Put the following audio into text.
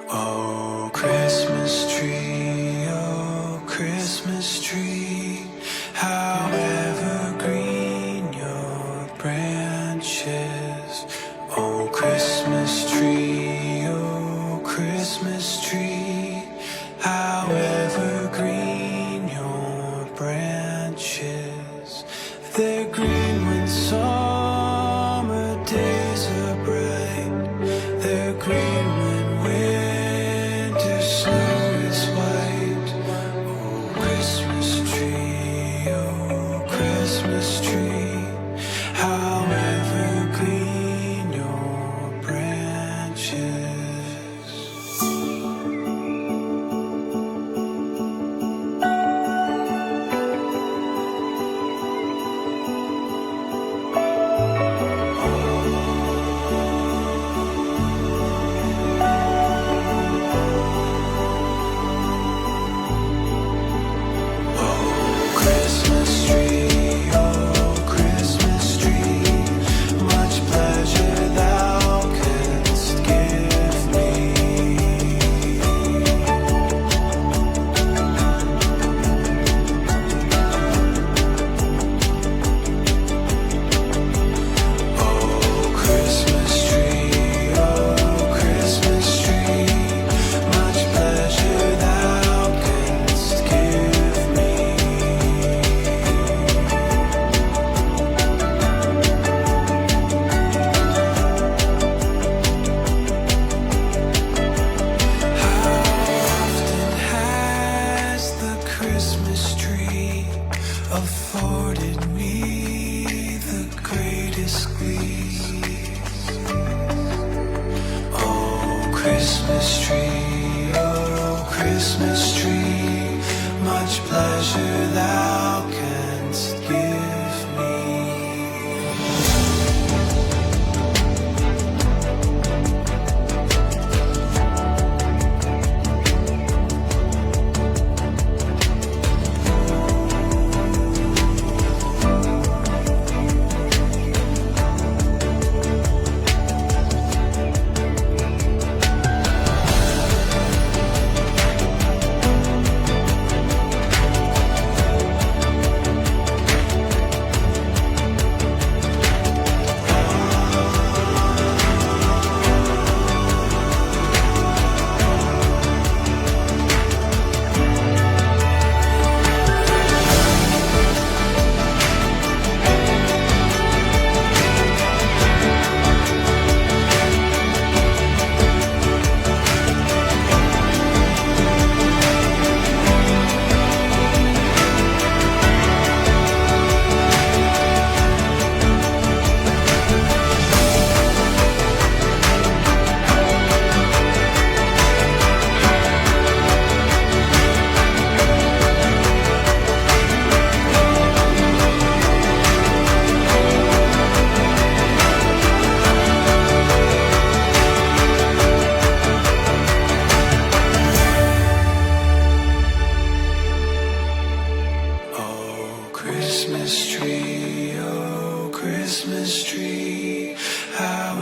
Oh, Christmas tree, how evergreen your branches. Oh, Christmas tree, how evergreen your branches. They're green when summer days are bright. They're green when winter snow is white. Oh, Christmas tree, how evergreen your branches. Afforded me the greatest squeeze. Oh, Christmas tree, much pleasure thou canst give me. Oh, Christmas tree, how